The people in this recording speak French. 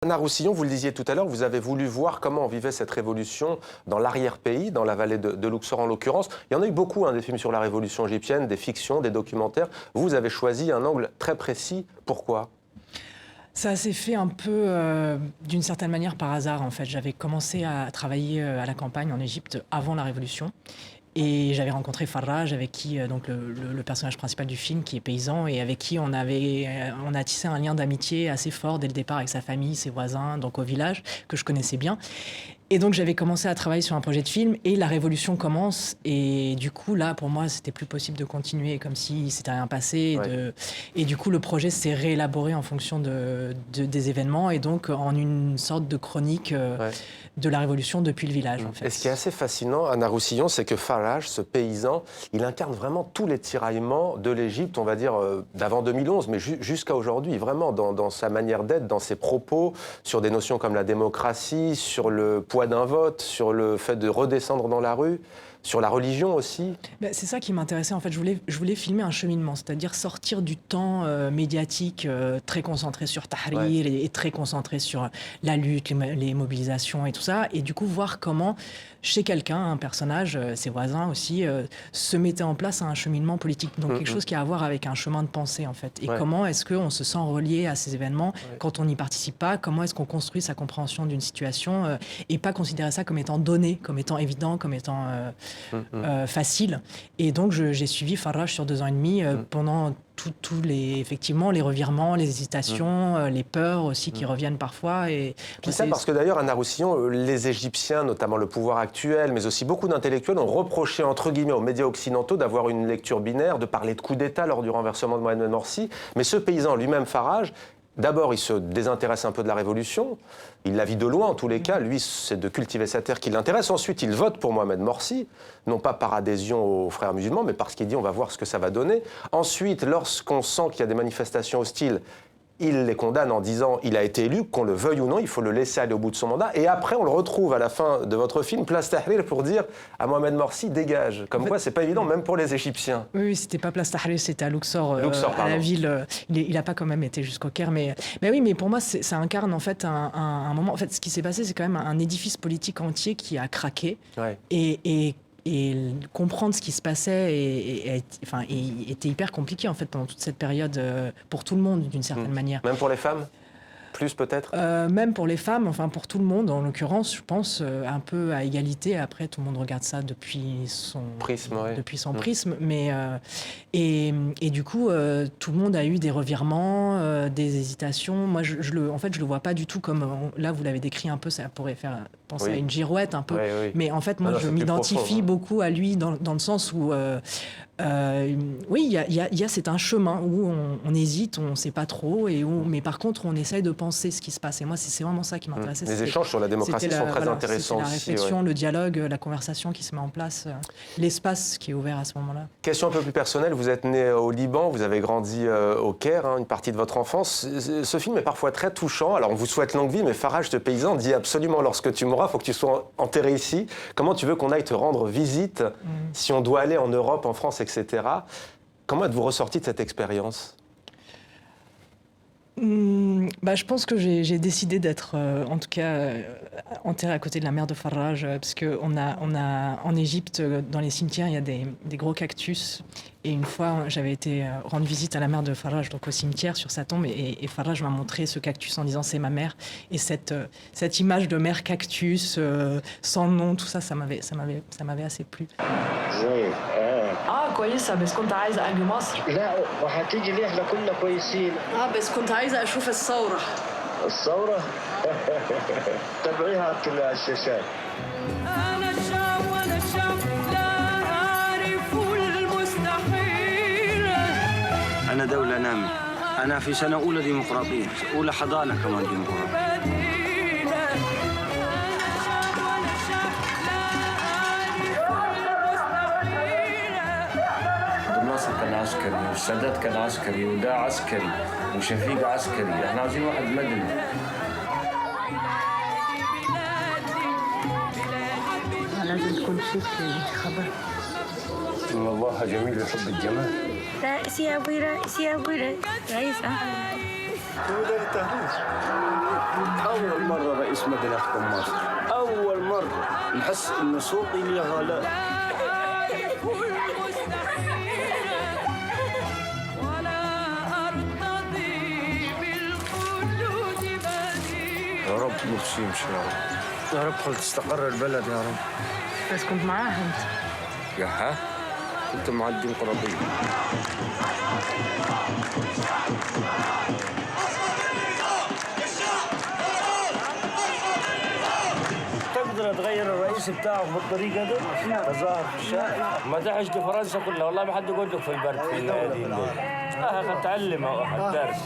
Anna Roussillon, vous le disiez tout à l'heure, vous avez voulu voir comment on vivait cette révolution dans l'arrière-pays, dans la vallée de Luxor en l'occurrence. Il y en a eu beaucoup, des films sur la révolution égyptienne, des fictions, des documentaires. Vous avez choisi un angle très précis. Pourquoi ? Ça s'est fait un peu d'une certaine manière par hasard en fait. J'avais commencé à travailler à la campagne en Égypte avant la Révolution. Et j'avais rencontré Farraj, avec qui, donc le personnage principal du film, qui est paysan, et avec qui on a tissé un lien d'amitié assez fort dès le départ avec sa famille, ses voisins, donc au village, que je connaissais bien. Et donc j'avais commencé à travailler sur un projet de film, et la révolution commence, et du coup là, pour moi, c'était plus possible de continuer comme si c'était rien passé. Ouais. Et du coup, le projet s'est réélaboré en fonction des événements, et donc en une sorte de chronique de la révolution depuis le village. En fait. Et ce qui est assez fascinant, Anna Roussillon, c'est que Farraj, ce paysan, il incarne vraiment tous les tiraillements de l'Égypte, on va dire, d'avant 2011, mais jusqu'à aujourd'hui, vraiment dans sa manière d'être, dans ses propos, sur des notions comme la démocratie, sur le poids d'un vote, sur le fait de redescendre dans la rue, sur la religion aussi. C'est ça qui m'intéressait en fait. Je voulais filmer un cheminement, c'est-à-dire sortir du temps médiatique très concentré sur Tahrir et très concentré sur la lutte, les mobilisations et tout ça, et du coup voir comment chez quelqu'un, un personnage, ses voisins aussi, se mettait en place un cheminement politique, donc quelque chose qui a à voir avec un chemin de pensée en fait. Et comment est-ce qu'on se sent relié à ces événements quand on n'y participe pas, comment est-ce qu'on construit sa compréhension d'une situation et pas considérer ça comme étant donné, comme étant évident, comme étant facile. Et donc j'ai suivi Farraj sur 2 ans et demi pendant tous effectivement les revirements, les hésitations, les peurs aussi qui reviennent parfois. Et puis ça parce que d'ailleurs, Anna Roussillon, les Égyptiens, notamment le pouvoir actuel, mais aussi beaucoup d'intellectuels ont reproché entre guillemets aux médias occidentaux d'avoir une lecture binaire, de parler de coup d'État lors du renversement de Mohamed Morsi. Mais ce paysan lui-même, Farraj, d'abord, il se désintéresse un peu de la Révolution. Il la vit de loin, en tous les cas. Lui, c'est de cultiver sa terre qui l'intéresse. Ensuite, il vote pour Mohamed Morsi, non pas par adhésion aux frères musulmans, mais parce qu'il dit on va voir ce que ça va donner. Ensuite, lorsqu'on sent qu'il y a des manifestations hostiles, il les condamne en disant il a été élu, qu'on le veuille ou non, il faut le laisser aller au bout de son mandat. Et après, on le retrouve à la fin de votre film, Place Tahrir, pour dire à Mohamed Morsi, dégage. Comme quoi, c'est pas évident, même pour les Égyptiens. Oui, c'était pas Place Tahrir, c'était à Luxor, à la pardon. ville. Il a pas quand même été jusqu'au Caire, mais oui, mais pour moi, ça incarne en fait un moment. En fait, ce qui s'est passé, c'est quand même un édifice politique entier qui a craqué. Et comprendre ce qui se passait était hyper compliqué en fait pendant toute cette période pour tout le monde d'une certaine manière. Même pour les femmes ? Plus peut-être même pour les femmes, enfin pour tout le monde en l'occurrence, je pense un peu à égalité. Après, tout le monde regarde ça depuis son prisme, mais et du coup, tout le monde a eu des revirements, des hésitations. Moi, en fait, je le vois pas du tout comme là vous l'avez décrit un peu. Ça pourrait faire penser à une girouette un peu, mais en fait, moi, je m'identifie beaucoup à lui dans le sens où oui, c'est un chemin où on hésite, on ne sait pas trop, mais par contre, on essaye de penser ce qui se passe. Et moi, c'est vraiment ça qui m'intéressait. Les échanges sur la démocratie sont très intéressants aussi. La réflexion, le dialogue, la conversation qui se met en place, l'espace qui est ouvert à ce moment-là. Question un peu plus personnelle, vous êtes né au Liban, vous avez grandi au Caire, une partie de votre enfance. Ce film est parfois très touchant. Alors, on vous souhaite longue vie, mais Farraj, ce paysan, dit absolument, lorsque tu mourras, il faut que tu sois enterré ici. Comment tu veux qu'on aille te rendre visite si on doit aller en Europe, en France, etc. Comment êtes-vous ressorti de cette expérience ? Je pense que j'ai décidé d'être, en tout cas, enterré à côté de la mère de Farraj, parce qu'on a en Égypte, dans les cimetières, il y a des gros cactus. Et une fois, j'avais été rendre visite à la mère de Farraj, donc au cimetière, sur sa tombe, et Farraj m'a montré ce cactus en disant c'est ma mère. Et cette image de mère cactus, sans nom, tout ça, ça m'avait assez plu. كويسة بس كنت عايزة أجي مصر. لا وهتيجي ليه احنا كنا كويسين. بس كنت عايزة أشوف الثورة. الثورة؟ تابعيها على الشاشات. أنا الشعب وأنا الشعب لا أعرف المستحيل. أنا دولة نامية. أنا في سنة أولى ديمقراطية، أولى حضانة كمان ديمقراطية. الناصر كان عسكري والسادات كان عسكري ودا عسكري وشفيق عسكري، احنا عاوزين واحد مدني. لازم تكون شيك خبر. إن الله جميل يحب الجمال. رئيسي يا ابوي رئيسي يا ابوي رئيس. رئيس مدني يحكم مصر. أول مرة نحس إن صوتي لي غلاء. أعرف المستحيل ولا أرتضي بالخلود بديل. يا رب نفسي يمشي يا رب. يا رب تستقر البلد يا رب. بس كنت معاها انت. يا ها؟ كنت مع الديمقراطية. تقدر تغير الرئيس بتاعك بالطريقة دي؟ تظاهر في الشارع؟ ما تحشد فرنسا كلها، والله ما حد يقول لك في البرد في النادي. تعلم الدرس.